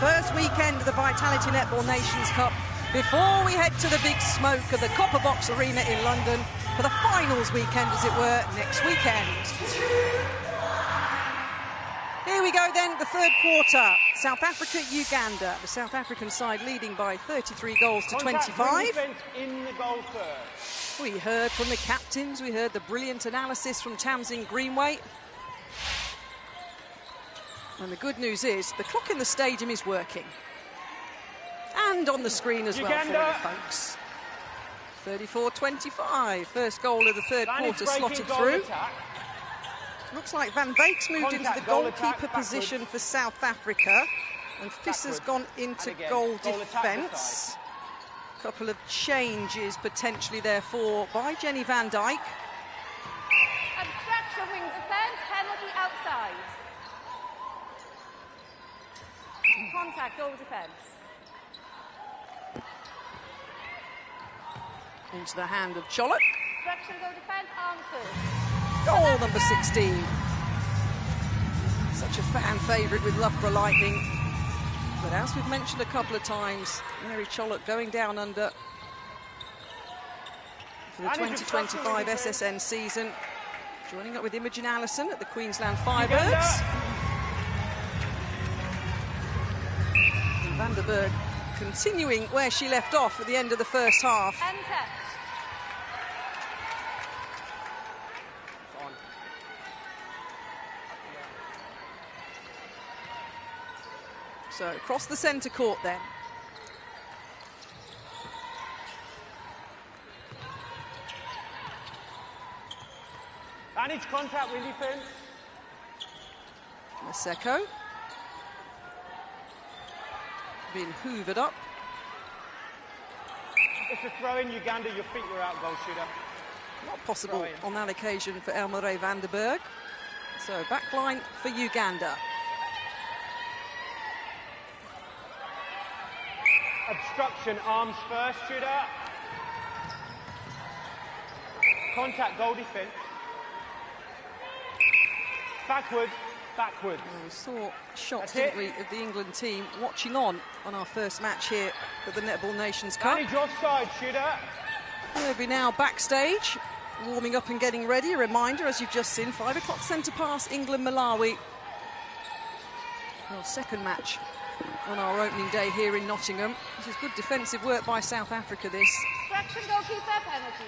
first weekend of the Vitality Netball Nations Cup before we head to the big smoke of the Copper Box Arena in London for the finals weekend, as it were, next weekend. Here we go then, the third quarter. South Africa, Uganda. The South African side leading by 33 goals to 25. In the goal first. We heard from the captains, we heard the brilliant analysis from Tamsin Greenway. And the good news is the clock in the stadium is working. And on the screen as well for you folks. 34-25. First goal of the third quarter slotted through. Looks like Van Beek's moved into the goalkeeper position for South Africa. And Fiss has gone into goal defence. A couple of changes potentially therefore by Jenny Van Dijk. Obstruction wing defence, penalty outside. Contact, goal defence. Into the hand of Cholok. Obstruction, goal defence, arms first. Goal number 16. Such a fan favourite with Loughborough Lightning. But as we've mentioned a couple of times, Mary Cholok going down under for the 2025 SSN season. Joining up with Imogen Allison at the Queensland Firebirds. And Vanderberg continuing where she left off at the end of the first half. Enter. So across the centre court then. Manage contact with defence. Maseko. Being hoovered up. It's a throw in Uganda, your feet were out, goal shooter. Not possible on that occasion for Elmere Vanderberg. So back line for Uganda. Obstruction, arms first, shooter. Contact, goal defence. Backward, backwards. We saw shots, didn't we, of the England team watching on our first match here at the Netball Nations Cup. Manage offside, shooter. They'll be now backstage, warming up and getting ready. A reminder, as you've just seen, 5 o'clock centre pass, England-Malawi. Our second match on our opening day here in Nottingham. This is good defensive work by South Africa, this. Obstruction, goalkeeper, penalty.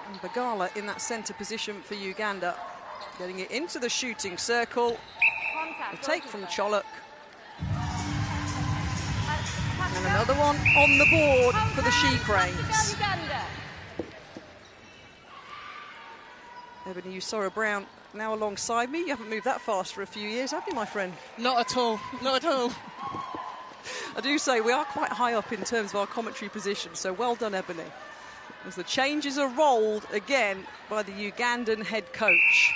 And Bagala in that centre position for Uganda. Getting it into the shooting circle. Contact, A take from Cholok. And Touchdown. another one on the board for the She Touchdown, Cranes. Uganda. Ebony Usora-Brown now alongside me. You haven't moved that fast for a few years, have you, my friend? Not at all, not at all. I do say we are quite high up in terms of our commentary position, so well done, Ebony. As the changes are rolled again by the Ugandan head coach.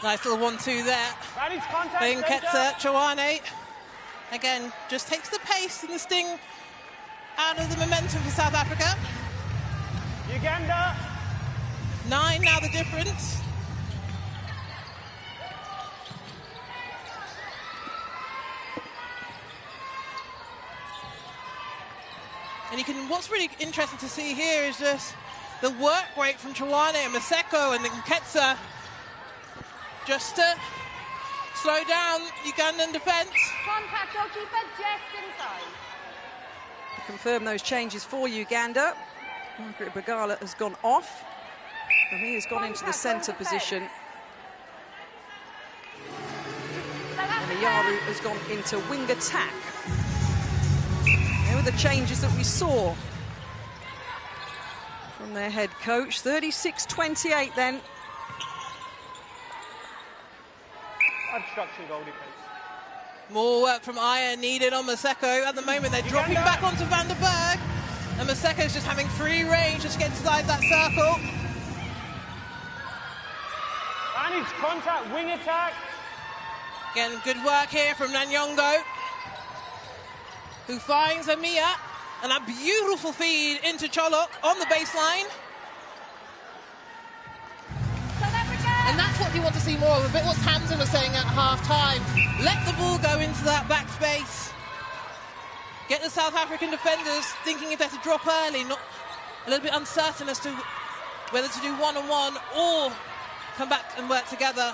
Nice little 1-2 there. Manage contact, Nketsa, Chawane. Again, just takes the pace and the sting out of the momentum for South Africa. Uganda. 9 now the difference. And you can, what's really interesting to see here is just the work rate from Chawane and Maseko and Nketsa just to slow down Ugandan defence. Contact, goalkeeper, just inside. To confirm those changes for Uganda, Margaret Bagala has gone off. And he has gone into the centre position. And Iyaru has gone into wing attack. There were the changes that we saw from their head coach. 36-28 then. Obstruction, goal defence. More work from Aya needed on Maseko. At the moment, they're dropping back onto Vanderberg. And Maseko's just having free range just to get inside that circle. Manage contact, wing attack. Again, good work here from Nanyongo, who finds Amia. And a beautiful feed into Cholok on the baseline. South Africa. And that's what you want to see more of. A bit what Tamsin was saying at half-time. Let the ball go into that back space. Get the South African defenders thinking if they're to drop early, not a little bit uncertain as to whether to do one-on-one or come back and work together.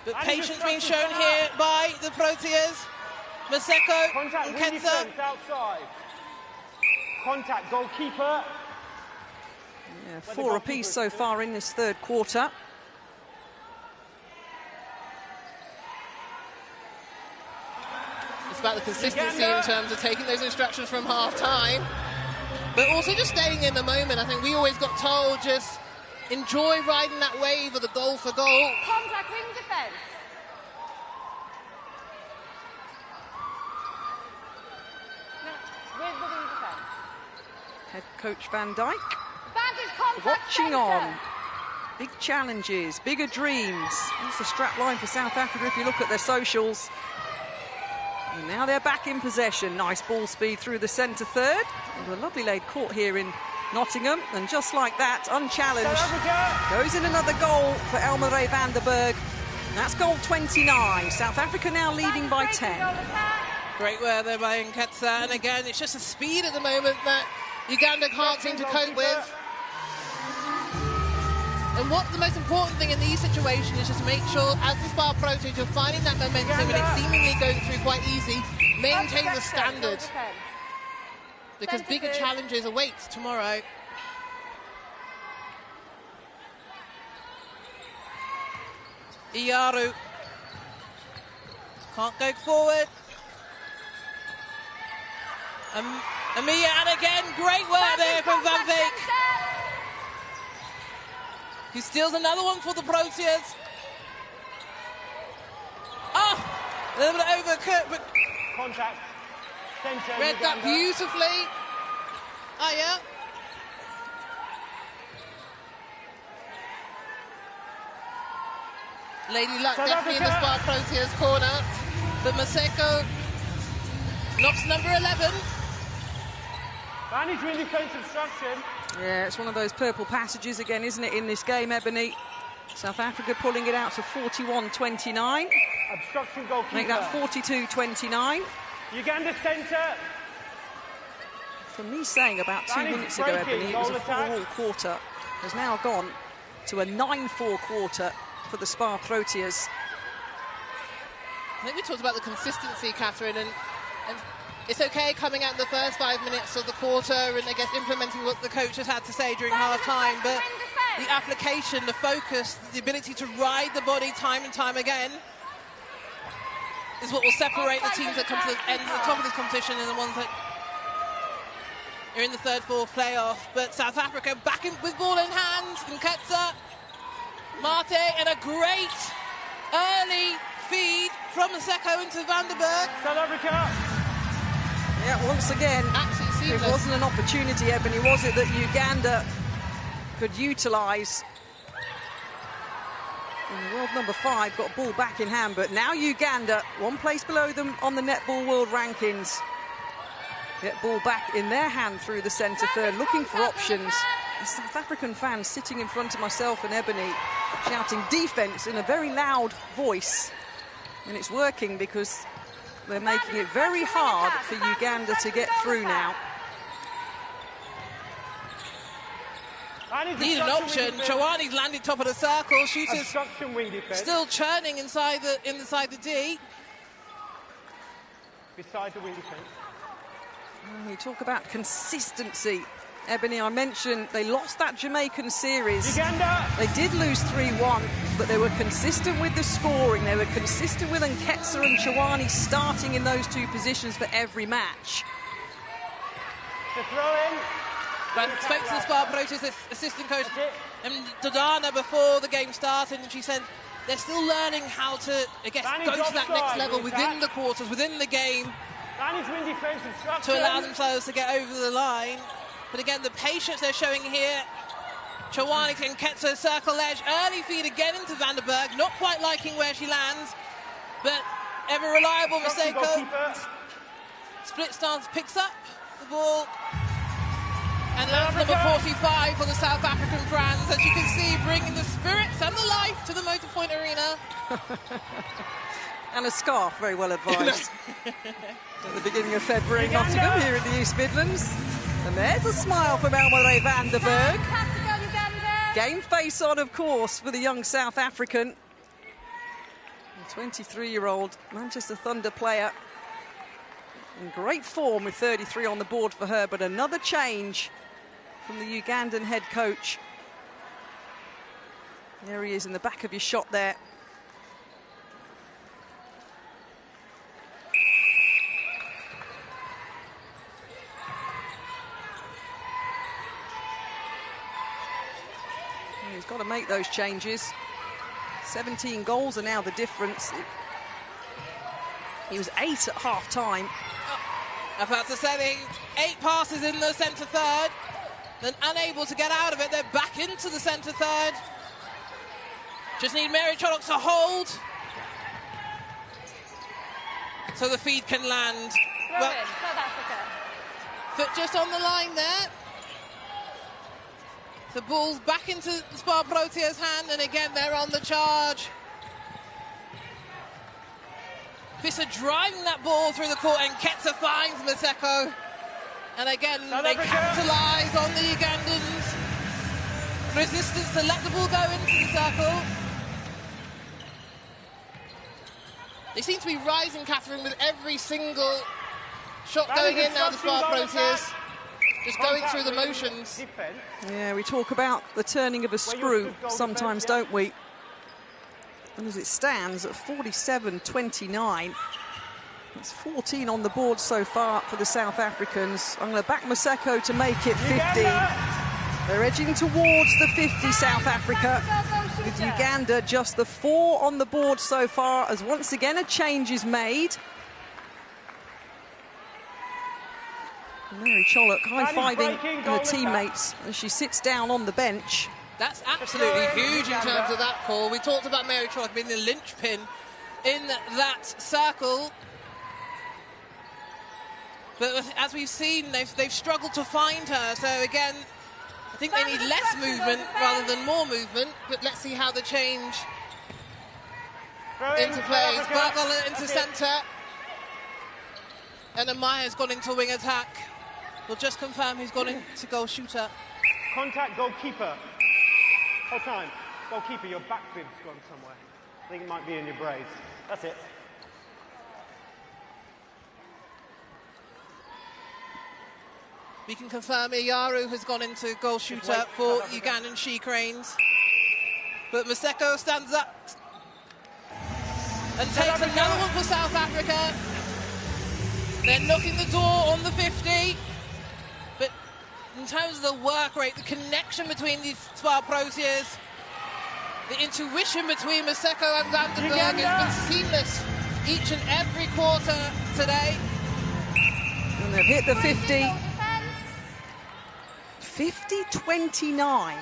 But patience being shown here by the Proteas. Maseko Contact, and wing Ketsa. defense outside. Contact, goalkeeper. Yeah, 4 apiece so far in this third quarter. It's about the consistency in terms of taking those instructions from half-time, but also just staying in the moment. I think we always got told just enjoy riding that wave of the goal for goal. Contact wing defense. No, with the wing defense. Head coach Van Dijk Vantage contact watching centre. on. Big challenges, bigger dreams. That's the strap line for South Africa if you look at their socials. And now they're back in possession. Nice ball speed through the centre third. And a lovely laid court here in Nottingham. And just like that, unchallenged, goes in another goal for Elmere van der Berg. That's goal 29. South Africa now leading by 10. Great work there by Nketsa, and again, it's just the speed at the moment that Uganda can't seem to cope with. And what the most important thing in these situations is just make sure, as the Spar Proteas, you're finding that momentum and it's seemingly going through quite easy. Maintain the standard, because bigger challenges await tomorrow. Iaru can't go forward. Amia, and again, great work there from Van Beek, who steals another one for the Proteas. Oh, a little bit overcut, but Contact. Centre. read that Uganda. beautifully. Oh, yeah. Lady Luck South definitely in the Spar Africa. Proteas corner. But Maseko knocks number 11. Manage wing defense obstruction. Yeah, it's one of those purple passages again, isn't it, in this game, Ebony? South Africa pulling it out to 41-29. Obstruction goalkeeper. Make that 42-29. Uganda centre. From me saying about 2 Manage minutes ago, breaking, Ebony, it was a goal attack. 4-all quarter. Has now gone to a 9-4 quarter for the Spar Proteas. I think we talked about the consistency, Catherine, and it's okay coming out in the first 5 minutes of the quarter and I guess implementing what the coach has had to say during half-time, but the application, the focus, the ability to ride the body time and time again is what will separate the teams that come to the end, the top of this competition, and the ones that are in the third, fourth playoff. But South Africa back in with ball in hand, Nketsa, Mate, and a great early feed from Maseko into Van der Berg. South Africa. Yeah, once again, Absolutely it seamless. wasn't an opportunity, Ebony, was it, that Uganda could utilise? And world number 5 got ball back in hand, but now Uganda, one place below them on the Netball World Rankings, get ball back in their hand through the centre third, looking for options. The South African fans sitting in front of myself and Ebony shouting defence in a very loud voice, and it's working because they're making it very hard for Uganda to get through now. Need an option. Chawani's landed top of the circle. Shooters Obstruction wing defense. still churning inside the D. Beside the wing defense. You talk about consistency. Ebony, I mentioned they lost that Jamaican series. Uganda. They did lose 3-1, but they were consistent with the scoring. They were consistent with Nketsa and Chawani starting in those two positions for every match. The throw in. But spoke to the Spar Proteas assistant coach Dodana before the game started, and she said they're still learning how to, I guess, go to that next level within the quarters, within the game, Manage wing defense obstruction. to allow themselves to get over the line. But again, the patience they're showing here. Chawani and Nketsa circle edge, early feed again into Van der Berg, not quite liking where she lands, but ever reliable Maseko. Split stance picks up the ball. And that's number 45 for the South African fans, as you can see, bringing the spirits and the life to the Motorpoint Arena. And a scarf, very well advised. At the beginning of February in Nottingham, here in the East Midlands. And there's a smile from Elmore van der Berg. Game face on, of course, for the young South African. 23-year-old Manchester Thunder player. In great form with 33 on the board for her, but another change from the Ugandan head coach. There he is in the back of your shot there. He's got to make those changes. 17 goals are now the difference. He was 8 at half-time. About to say, 8 passes in the centre third, then unable to get out of it. They're back into the centre third. Just need Mary Chollock to hold, so the feed can land. Well, South Africa. Foot just on the line there. The ball's back into the Spar Proteas' hand, and again they're on the charge. Visser driving that ball through the court, and Ketzer finds Maseko. And again, they capitalise on the Ugandans' resistance to let the ball go into the circle. They seem to be rising, Catherine, with every single shot going in now, the Spar Proteas. Just going through the motions. Yeah, we talk about the turning of a screw sometimes, don't we? And as it stands at 47-29, it's 14 on the board so far for the South Africans. I'm going to back Maseko to make it 50. They're edging towards the 50, South Africa, with Uganda just the 4 on the board so far, as once again a change is made. Mary Chollock high-fiving her teammates as she sits down on the bench. That's absolutely huge in terms of that call. We talked about Mary Chollock being the linchpin in that circle. But as we've seen, they've struggled to find her. So again, I think they need less movement rather than more movement. But let's see how the change interplays. Bargola into centre. And Amaya's gone into wing attack. We'll just confirm who's gone into goal shooter. Contact goalkeeper. Whole time. Goalkeeper, your back bib's gone somewhere. I think it might be in your braids. That's it. We can confirm Iyaru has gone into goal shooter for Ugandan She-Cranes. But Maseko stands up and takes another one for South Africa. They're knocking the door on the 50. But in terms of the work rate, the connection between these Spar Proteas, the intuition between Maseko and van der Berg has been seamless each and every quarter today. And they've hit the 50. 50-29. I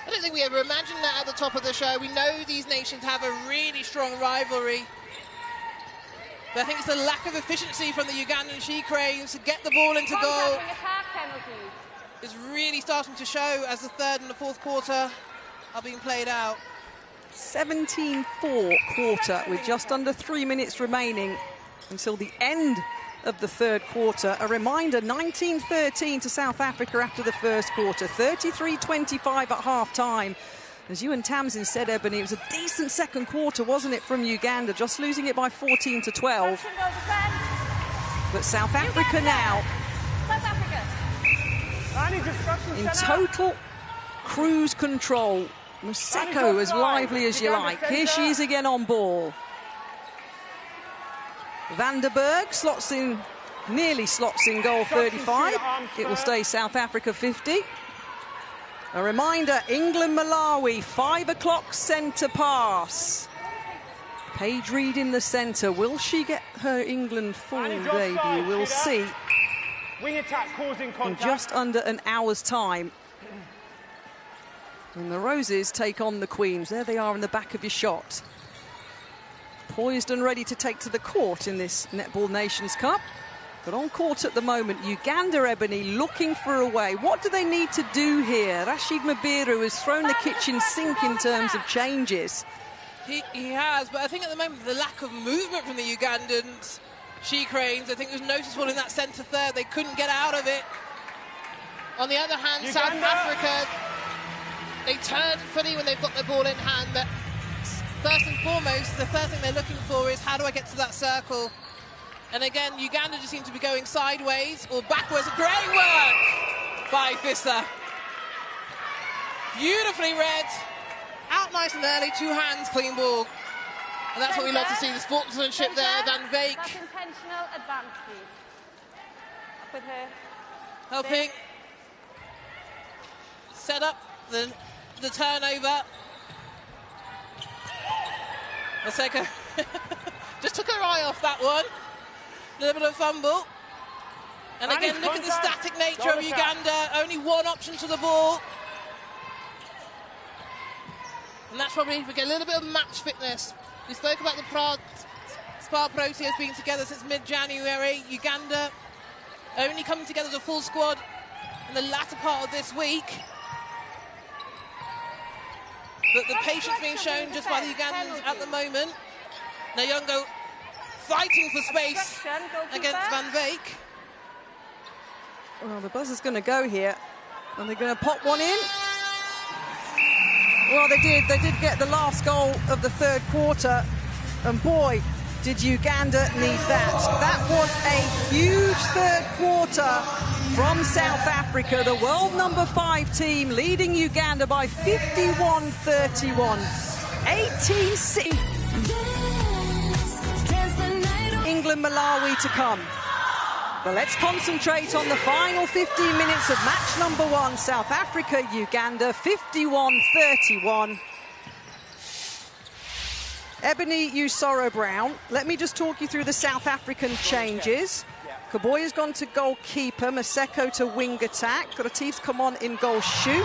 don't think we ever imagined that at the top of the show. We know these nations have a really strong rivalry. But I think it's the lack of efficiency from the Ugandan She-Cranes to get the ball into goal. It's really starting to show as the third and the fourth quarter are being played out. 17-4 quarter with just under 3 minutes remaining until the end of the third quarter. A reminder, 19-13 to South Africa after the first quarter, 33-25 at half-time. As you and Tamsin said, Ebony, it was a decent second quarter, wasn't it, from Uganda, just losing it by 14-12. But South Africa now in total cruise control. Maseko as lively as you like. Here she is again on ball. Van der Berg nearly slots in goal 35. It will stay South Africa 50. A reminder, England-Malawi, 5 o'clock centre pass. Paige Reed in the centre. Will she get her England full debut? We'll see. Wing attack causing contact. In just under an hour's time. And the Roses take on the Queens. There they are in the back of your shot. Poised and ready to take to the court in this Netball Nations Cup. But on court at the moment, Uganda, Ebony, looking for a way. What do they need to do here? Rashid Mabiru has thrown the kitchen sink in terms of changes. He has, but I think at the moment the lack of movement from the Ugandans, she cranes, I think it was noticeable in that centre third. They couldn't get out of it. On the other hand, Uganda. South Africa, they turn funny when they've got the ball in hand. But first and foremost, the first thing they're looking for is how do I get to that circle? And again, Uganda just seem to be going sideways or backwards. Great work by Fissa. Beautifully read. Out nice and early, two hands, clean ball. And that's what we love to see, the sportsmanship there. Van Veek. That's intentional advance, please. Up with her. Helping. Set up the turnover. Maseko just took her eye off that one. A little bit of fumble. And again, look at the static nature of Uganda. Only one option to the ball. And that's probably, we get a little bit of match fitness. We spoke about the Spa Proteas being together since mid-January. Uganda only coming together as a full squad in the latter part of this week. But the patience being shown just by the Ugandans at the moment. Nyongo fighting for space against Van Veek. Well, the buzzer's going to go here. And they're going to pop one in. Well, they did. They did get the last goal of the third quarter. And boy, did Uganda need that. That was a huge third quarter from South Africa. The world number 5 team leading Uganda by 51-31. 18-6. England, Malawi to come. But let's concentrate on the final 15 minutes of match number 1. South Africa, Uganda, 51-31. Ebony Usoro-Brown, let me just talk you through the South African changes. Kaboya's gone to goalkeeper, Maseko to wing attack. Retief's come on in goal shoot.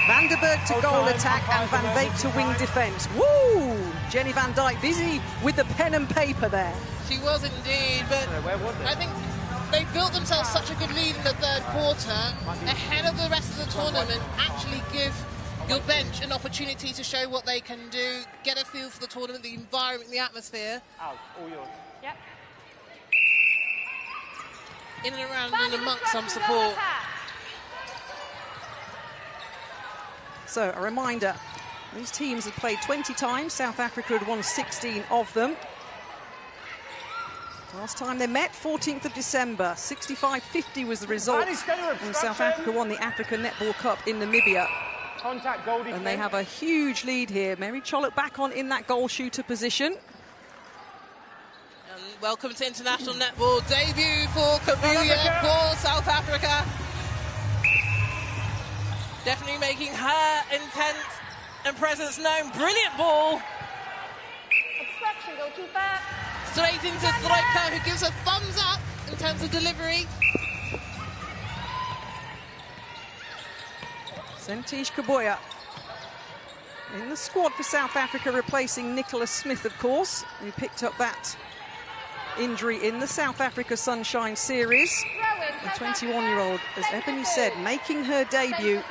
Vandenberg to goal attack and Van Veek to wing defence. Woo! Jenny Van Dijk busy with the pen and paper there. She was indeed, but I think they built themselves such a good lead in the third quarter ahead of the rest of the tournament. Actually give your bench an opportunity to show what they can do, get a feel for the tournament, the environment, the atmosphere. Out, all yours. Yep. In and around and amongst some support. So, a reminder, these teams have played 20 times. South Africa had won 16 of them. Last time they met, 14th of December, 65-50 was the result. And South Africa won the African Netball Cup in Namibia. Contact, goal defense. And they have a huge lead here. Mary Chollock back on in that goal shooter position. And welcome to international netball debut for Kabuya for South Africa. Definitely making her intent and presence known. Brilliant ball. Obstruction, goalkeeper. Straight into Stroika, who gives a thumbs up in terms of delivery. Sentish Kaboya in the squad for South Africa, replacing Nicholas Smith, of course, who picked up that injury in the South Africa Sunshine Series. The 21-year-old, as Ebony said, making her debut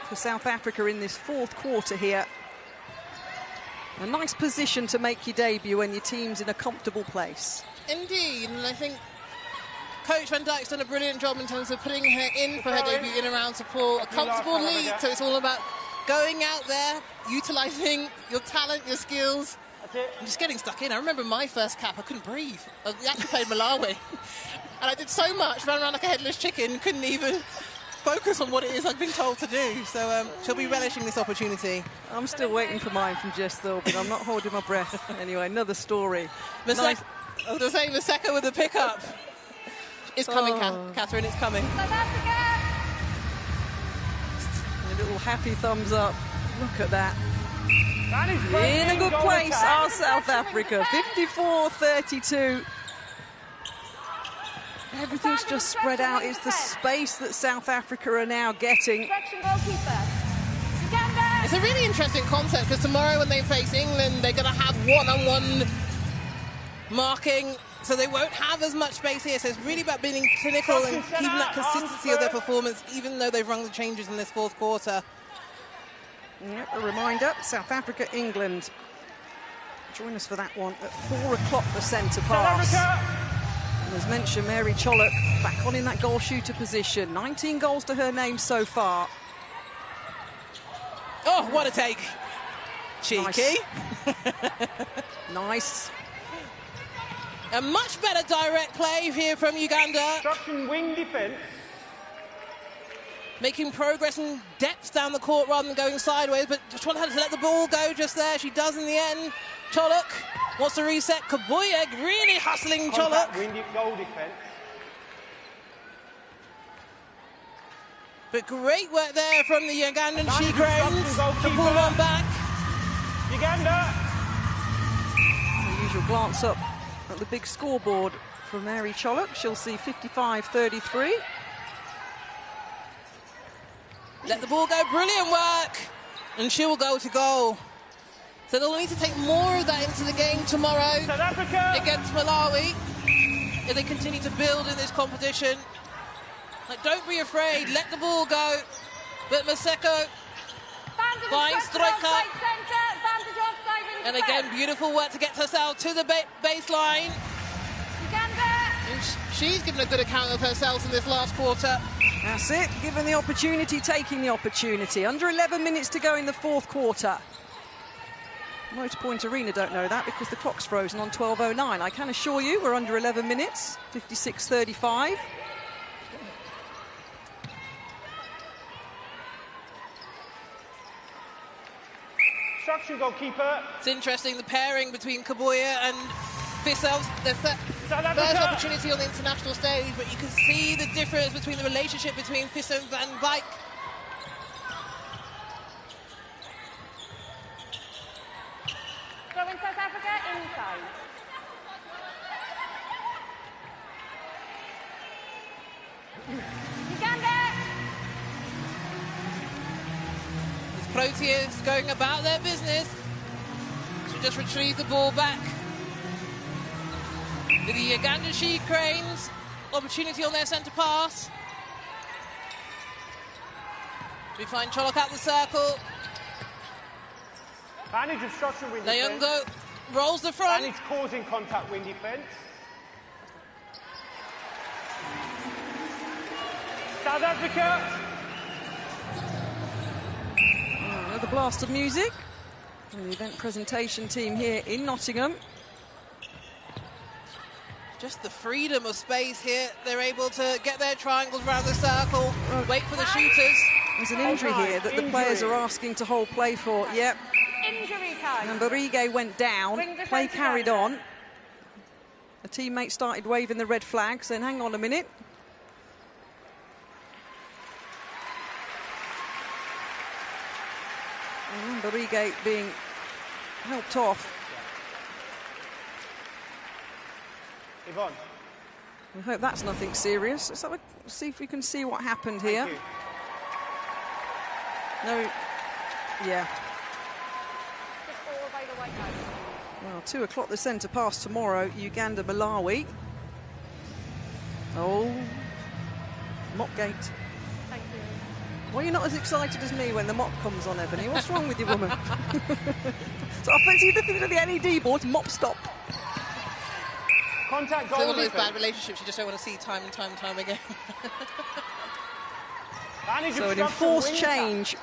for South Africa in this fourth quarter here. A nice position to make your debut when your team's in a comfortable place. Indeed, and I think Coach Van Dijk's done a brilliant job in terms of putting her in for her debut in around support. A comfortable lead, so it's all about going out there, utilising your talent, your skills, and just getting stuck in. I remember my first cap, I couldn't breathe. We actually played Malawi, and I did so much, ran around like a headless chicken, couldn't even focus on what it is I've been told to do. So she'll be relishing this opportunity. I'm still waiting for mine from Jess, though, but I'm not holding my breath. Anyway, another story. I was going to say, Maseko with the pickup. It's coming, Catherine, it's coming. South Africa. A little happy thumbs up. Look at that. In a good place are South Africa. 54-32. Everything's just spread out. It's the space that South Africa are now getting. It's a really interesting concept because tomorrow when they face England, they're going to have one-on-one marking. so they won't have as much space here. So it's really about being clinical and keeping that consistency of their performance, even though they've rung the changes in this fourth quarter. Yep, a reminder, South Africa, England. Join us for that one at 4 o'clock, the centre pass. And as mentioned, Mary Chollock back on in that goal shooter position. 19 goals to her name so far. Oh, what a take. Cheeky. Nice. Nice. A much better direct play here from Uganda. Obstruction wing defence. Making progress and depth down the court rather than going sideways, but just wanted her to let the ball go just there. She does in the end. Chollock wants to reset. Kabuya really hustling Chollock. Wing goal defence. But great work there from the Ugandan she-cranes to pull one back. Uganda. The usual glance up at the big scoreboard from Mary Chollock. She'll see 55-33. Let the ball go, brilliant work. And she will go to goal. So they'll need to take more of that into the game tomorrow South Africa against Malawi if they continue to build in this competition. Like, don't be afraid, let the ball go. But Maseko finds striker. And again, beautiful work to get herself to the baseline. And she's given a good account of herself in this last quarter. That's it, given the opportunity, taking the opportunity. Under 11 minutes to go in the fourth quarter. Motorpoint Arena don't know that because the clock's frozen on 12:09. I can assure you we're under 11 minutes, 56-35. Obstruction goalkeeper. It's interesting, the pairing between Kabuya and Fissel. The first opportunity on the international stage, but you can see the difference between the relationship between Fissel and Van Wyk. Throw in South Africa inside. Uganda. It's Proteas going about their business. She just retrieved the ball back. With the Ugandan she-cranes, opportunity on their centre pass. We find Chollock out the circle. Advantage obstruction wing defence. Nyongo rolls the front. Advantage causing contact wing defence. South Africa. Another blast of music from the event presentation team here in Nottingham. Just the freedom of space here. They're able to get their triangles around the circle, wait for the shooters. There's an injury here that the players are asking to hold play for. Yep. Injury time. And Barige went down, play carried on. A teammate started waving the red flag, saying, hang on a minute. And Barige being helped off. Yvonne. I hope that's nothing serious. Let's have a, see if we can see what happened here. No, yeah. Well, 2 o'clock the centre pass tomorrow, Uganda, Malawi. Oh, Mopgate. Thank you. Why are you not as excited as me when the mop comes on, Ebony? What's wrong with you, woman? So I fancy looking at the LED board, mop stop. Contact goal. It's one of those bad relationships you just don't want to see time and time and time again. So an enforced change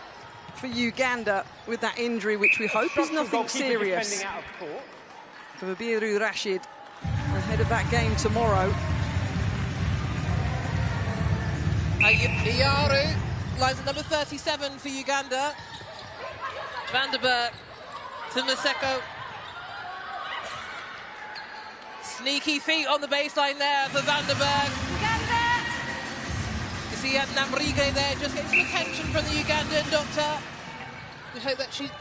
for Uganda with that injury, which we hope is nothing serious. For Abiru Rashid ahead of that game tomorrow. Iyaru lines at number 37 for Uganda. Vanderberg to Maseko. Sneaky feet on the baseline there for Vanderberg. Uganda. You see Namrige there, just getting some attention from the Ugandan doctor. We hope that she's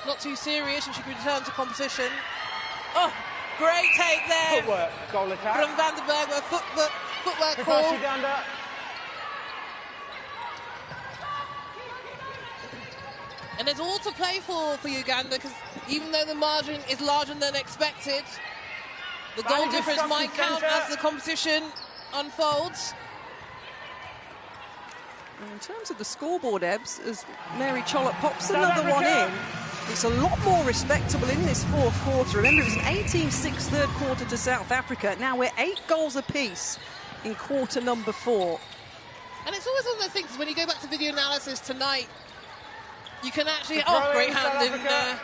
not too serious and she can return to competition. Oh, great take there. Footwork, goal attack. From Vanderberg, with footwork Reverse call. Uganda. And there's all to play for Uganda, because even though the margin is larger than expected, The goal difference might count as the competition unfolds. In terms of the scoreboard, Ebbs, as Mary Chollop pops another one in, it's a lot more respectable in this fourth quarter. Remember, it was an 18-6 third quarter to South Africa. Now we're 8 goals apiece in quarter number 4. And it's always one of those things, when you go back to video analysis tonight, you can actually, great hand,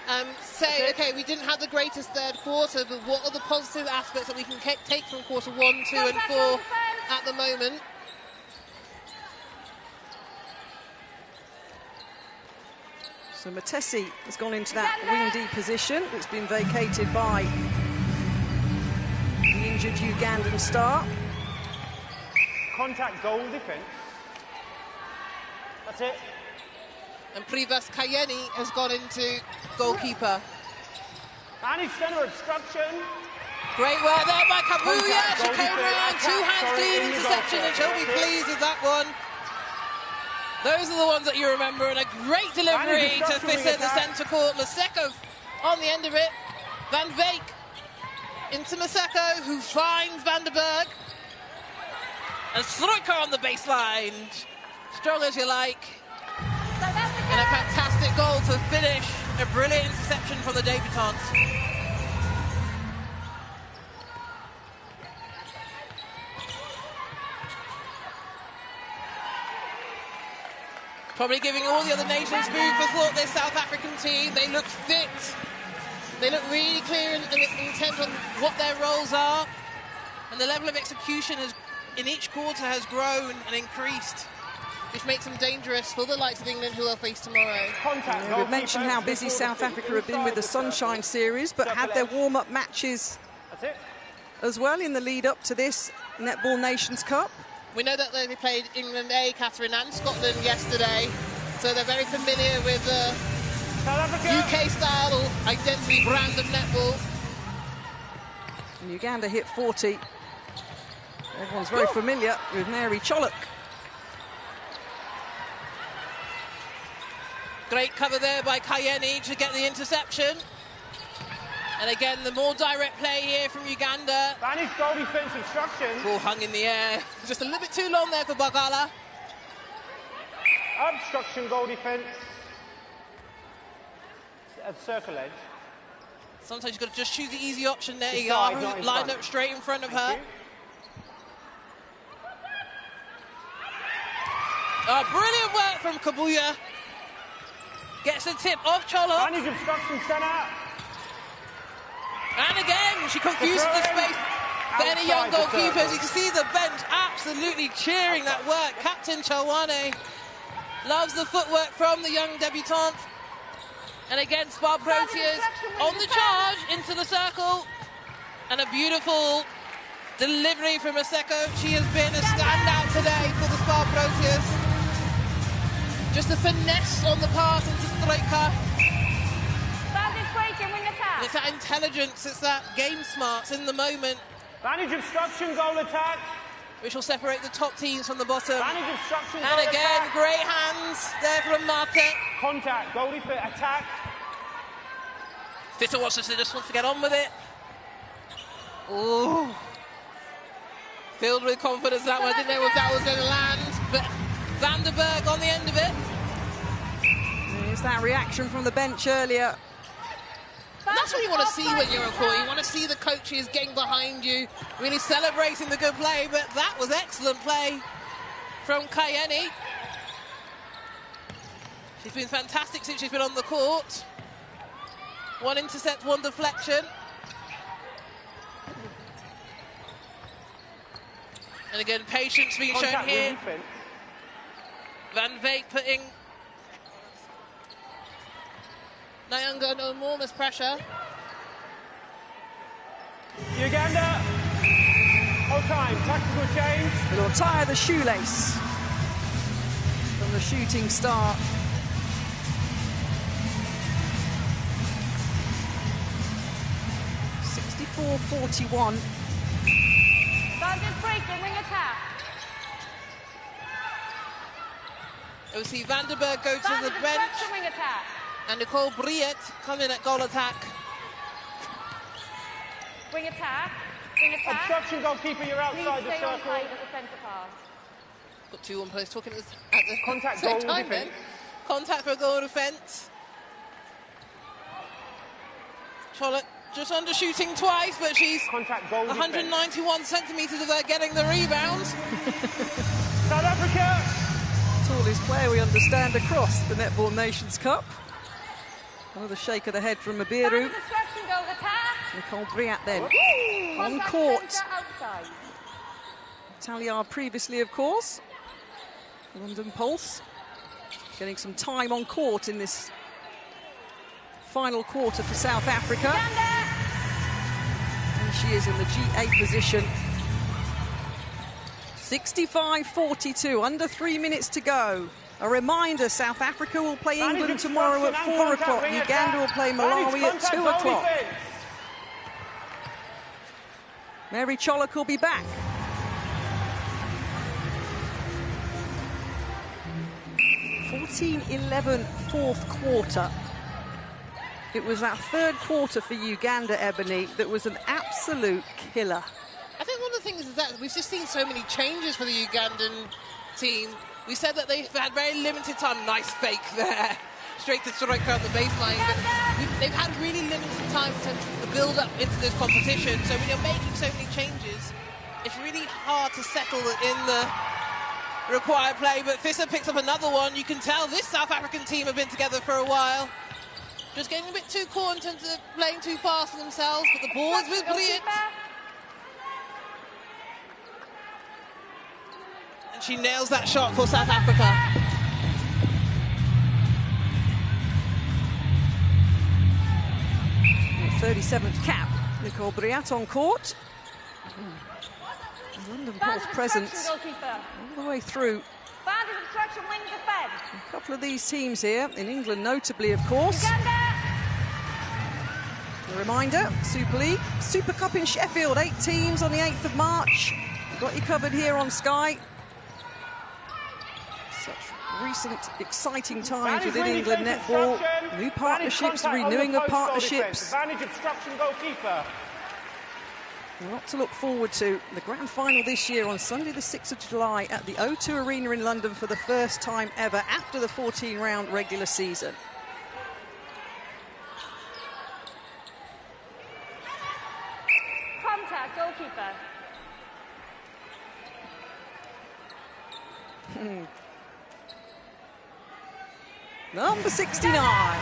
and say, okay, we didn't have the greatest third quarter, but what are the positive aspects that we can take from quarter 1, 2 and 4 at the moment? So Matesi has gone into that wing D position. It's been vacated by the injured Ugandan star. Contact goal defence. That's it. And Privas Kayeni has gone into goalkeeper. Managed centre obstruction. Great work there by Kabuya. She came around, 2 hands clean, interception, and she'll be pleased with that one. Those are the ones that you remember, and a great delivery to Fisser, the centre court. Maseko on the end of it. Van Veek into Maseko, who finds Van der Berg. And Stroika on the baseline. Strong as you like. And a fantastic goal to finish. A brilliant interception from the debutants. Probably giving all the other nations food for thought, this South African team. They look fit. They look really clear and intent on what their roles are. And the level of execution in each quarter has grown and increased, which makes them dangerous for the likes of England, who they'll face tomorrow. We've mentioned how busy South Africa have been with the Sunshine Series, but had their warm-up matches as well in the lead-up to this Netball Nations Cup. We know that they played England A, Catherine, and Scotland yesterday, so they're very familiar with the UK-style identity brand of netball. And Uganda hit 40. Everyone's very familiar with Mary Chollop. Great cover there by Kayeni to get the interception. And again, the more direct play here from Uganda. Managed goal defence obstruction. Ball hung in the air. Just a little bit too long there for Bagala. Obstruction goal defence. At circle edge. Sometimes you've got to just choose the easy option there. Igaru lined up straight in front of her. Brilliant work from Kabuya. Gets the tip off Chollop. Managed obstruction centre. And again, she confuses the space for any young goalkeepers. You can see the bench absolutely cheering that work. Captain Chalwane loves the footwork from the young debutante. And again, Spa Proteas on the charge into the circle. And a beautiful delivery from Maseko. She has been a standout today for the Spa Proteas. Just the finesse on the pass into Stroika. It's that intelligence, it's that game smarts in the moment. Manage obstruction, goal attack. Which will separate the top teams from the bottom. Manage obstruction, and goal again, attack. great hands there from Marte. Contact, goalie for attack. Fitter just wants to get on with it. Ooh. Filled with confidence that one. I didn't know if that was going to land, but Van der Berg on the end of it. There's that reaction from the bench earlier. That's what you want to see when you're a court. You want to see the coaches getting behind you, really celebrating the good play, but that was excellent play from Kayeni. She's been fantastic since she's been on the court. 1 intercept, 1 deflection. And again, patience being shown here. Van Veek putting Nyanga under enormous pressure. Uganda, hold time, tactical change. It'll tie the shoelace from the shooting star. .44-41. Sergeant breaking, wing attack. We'll see Van der Berg go to the bench. Wing attack. And Nicole Briet come in at goal attack. Bring attack. Bring attack. Obstruction goalkeeper, you're outside Please the stay on circle. side at the centre pass. Got two on players talking at the Contact same goal time then. defence. Contact for a goal defence. Charlotte just undershooting twice, but she's Contact goal 191 centimetres of her getting the rebounds. South Africa. Tallest player, we understand, across the Netball Nations Cup. Another shake of the head from Mabiru. Obstruction goal attack. Nicole Briat then on Contact court. centre outside. Taliar previously, of course. London Pulse getting some time on court in this final quarter for South Africa. And she is in the G8 position. 65-42, under 3 minutes to go. A reminder, South Africa will play England tomorrow at 4 o'clock. Uganda will play Malawi at 2 o'clock. Mary Cholak will be back. 14-11 fourth quarter. It was that third quarter for Uganda, Ebony, that was an absolute killer. I think one of the things is that we've just seen so many changes for the Ugandan team. We said that they've had very limited time. Nice fake there. Straight to striker on the baseline. But they've had really limited time to build up into this competition. So when you're making so many changes, it's really hard to settle in the required play. But Visser picks up another one. You can tell this South African team have been together for a while. Just getting a bit too caught in terms of playing too fast for themselves. But the ball is with Bliet. And she nails that shot for South Africa. The 37th cap, Nicole Briat on court. London Pulse presence all the way through. Bandage obstruction, wing defence. A couple of these teams here, in England notably, of course. Uganda. A reminder, Super League, Super Cup in Sheffield, 8 teams on the 8th of March. Got you covered here on Sky. Such recent, exciting times within England netball. New partnerships, renewing of partnerships. Advantage obstruction goalkeeper. A lot to look forward to. The grand final this year on Sunday the 6th of July at the O2 Arena in London for the first time ever after the 14-round regular season. Contact goalkeeper. Number 69.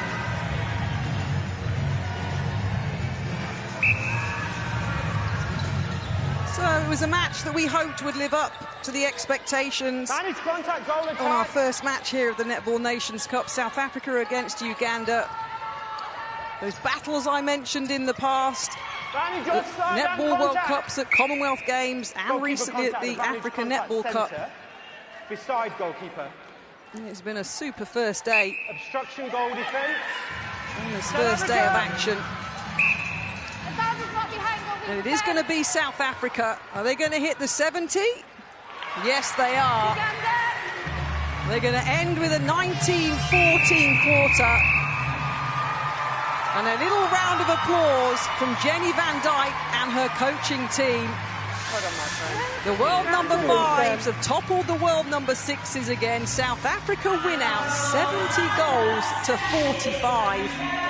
So it was a match that we hoped would live up to the expectations Managed contact goal attack. on our first match here of the Netball Nations Cup. South Africa against Uganda. Those battles I mentioned in the past. Managed The offside and Netball World contact. Cups at Commonwealth Games and Goalkeeper recently at contact, the advantage Africa contact Netball Cup. centre. Beside goalkeeper. And it's been a super first day Obstruction goal defence. on this first day of action. The bandage not behind goal And it is going to be South Africa. Are they going to hit the 70? Yes, they are. Uganda. They're going to end with a 19-14 quarter. And a little round of applause from Jenny Van Dyke and her coaching team. Well done, my friend. The world number 5s have toppled the world number 6s again. South Africa win out 70 goals to 45.